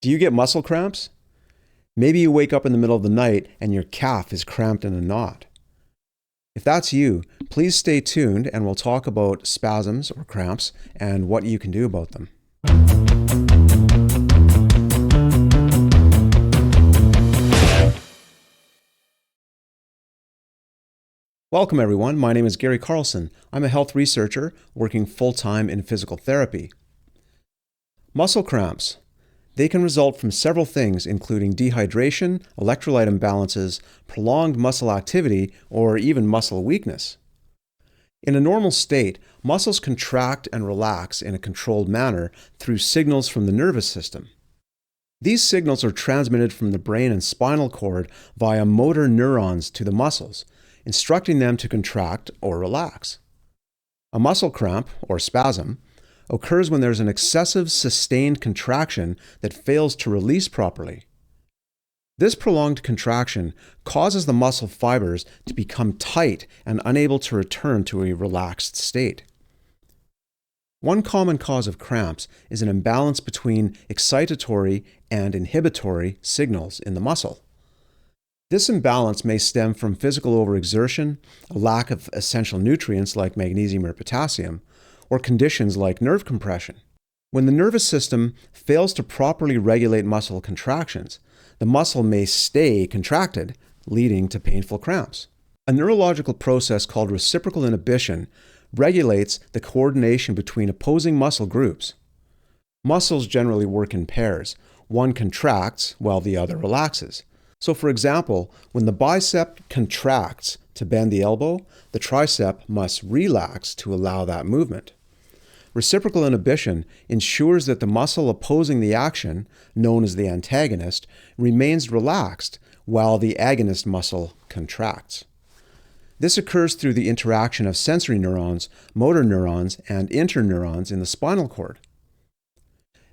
Do you get muscle cramps? Maybe you wake up in the middle of the night and your calf is cramped in a knot. If that's you, please stay tuned and we'll talk about spasms or cramps and what you can do about them. Welcome everyone, my name is Gary Carlson. I'm a health researcher working full-time in physical therapy. Muscle cramps. They can result from several things, including dehydration, electrolyte imbalances, prolonged muscle activity, or even muscle weakness. In a normal state, muscles contract and relax in a controlled manner through signals from the nervous system. These signals are transmitted from the brain and spinal cord via motor neurons to the muscles, instructing them to contract or relax. A muscle cramp, or spasm, occurs when there's an excessive sustained contraction that fails to release properly. This prolonged contraction causes the muscle fibers to become tight and unable to return to a relaxed state. One common cause of cramps is an imbalance between excitatory and inhibitory signals in the muscle. This imbalance may stem from physical overexertion, a lack of essential nutrients like magnesium or potassium, or conditions like nerve compression. When the nervous system fails to properly regulate muscle contractions, the muscle may stay contracted, leading to painful cramps. A neurological process called reciprocal inhibition regulates the coordination between opposing muscle groups. Muscles generally work in pairs. One contracts while the other relaxes. So for example, when the bicep contracts to bend the elbow, the tricep must relax to allow that movement. Reciprocal inhibition ensures that the muscle opposing the action, known as the antagonist, remains relaxed while the agonist muscle contracts. This occurs through the interaction of sensory neurons, motor neurons, and interneurons in the spinal cord.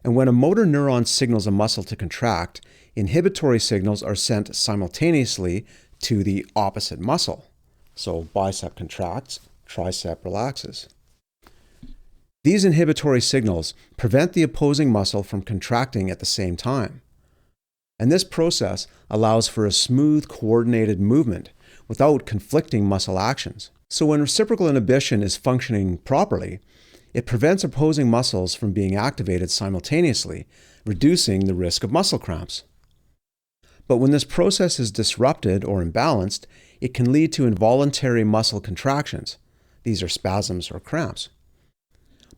And when a motor neuron signals a muscle to contract, inhibitory signals are sent simultaneously to the opposite muscle. So bicep contracts, tricep relaxes. These inhibitory signals prevent the opposing muscle from contracting at the same time. And this process allows for a smooth, coordinated movement without conflicting muscle actions. So when reciprocal inhibition is functioning properly, it prevents opposing muscles from being activated simultaneously, reducing the risk of muscle cramps. But when this process is disrupted or imbalanced, it can lead to involuntary muscle contractions. These are spasms or cramps.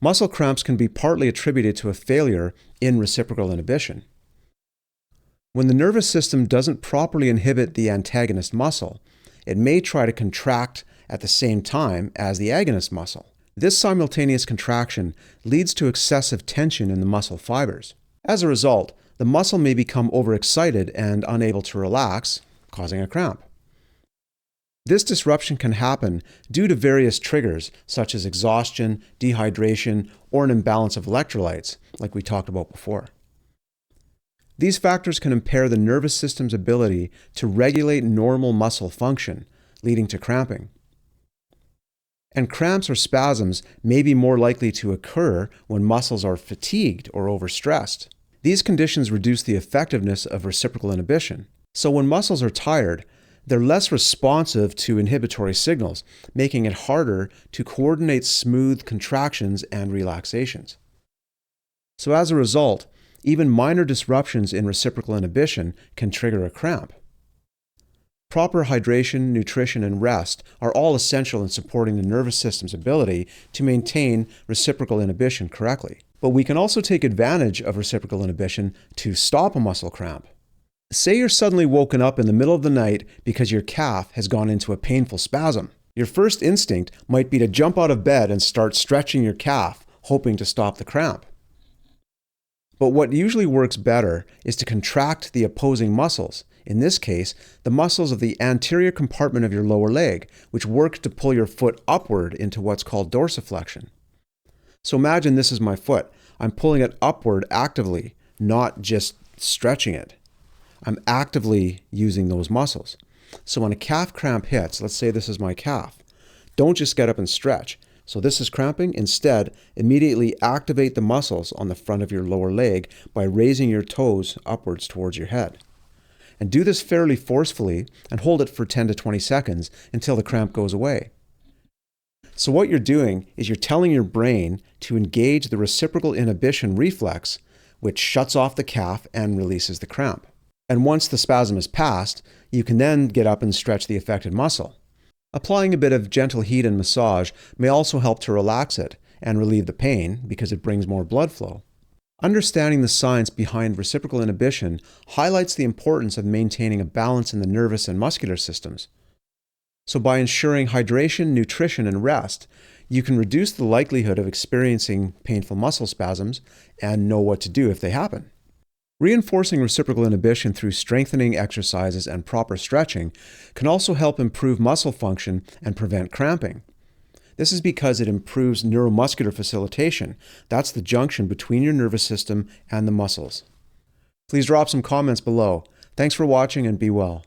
Muscle cramps can be partly attributed to a failure in reciprocal inhibition. When the nervous system doesn't properly inhibit the antagonist muscle, it may try to contract at the same time as the agonist muscle. This simultaneous contraction leads to excessive tension in the muscle fibers. As a result, the muscle may become overexcited and unable to relax, causing a cramp. This disruption can happen due to various triggers such as exhaustion, dehydration, or an imbalance of electrolytes, like we talked about before. These factors can impair the nervous system's ability to regulate normal muscle function, leading to cramping. And cramps or spasms may be more likely to occur when muscles are fatigued or overstressed. These conditions reduce the effectiveness of reciprocal inhibition. So when muscles are tired, they're less responsive to inhibitory signals, making it harder to coordinate smooth contractions and relaxations. So as a result, even minor disruptions in reciprocal inhibition can trigger a cramp. Proper hydration, nutrition, and rest are all essential in supporting the nervous system's ability to maintain reciprocal inhibition correctly. But we can also take advantage of reciprocal inhibition to stop a muscle cramp. Say you're suddenly woken up in the middle of the night because your calf has gone into a painful spasm. Your first instinct might be to jump out of bed and start stretching your calf, hoping to stop the cramp. But what usually works better is to contract the opposing muscles. In this case, the muscles of the anterior compartment of your lower leg, which work to pull your foot upward into what's called dorsiflexion. So imagine this is my foot. I'm pulling it upward actively, not just stretching it. I'm actively using those muscles. So when a calf cramp hits, let's say this is my calf, don't just get up and stretch. So this is cramping. Instead, immediately activate the muscles on the front of your lower leg by raising your toes upwards towards your head. And do this fairly forcefully and hold it for 10 to 20 seconds until the cramp goes away. So what you're doing is you're telling your brain to engage the reciprocal inhibition reflex, which shuts off the calf and releases the cramp. And once the spasm is passed, you can then get up and stretch the affected muscle. Applying a bit of gentle heat and massage may also help to relax it and relieve the pain because it brings more blood flow. Understanding the science behind reciprocal inhibition highlights the importance of maintaining a balance in the nervous and muscular systems. So by ensuring hydration, nutrition, and rest, you can reduce the likelihood of experiencing painful muscle spasms and know what to do if they happen. Reinforcing reciprocal inhibition through strengthening exercises and proper stretching can also help improve muscle function and prevent cramping. This is because it improves neuromuscular facilitation. That's the junction between your nervous system and the muscles. Please drop some comments below. Thanks for watching and be well.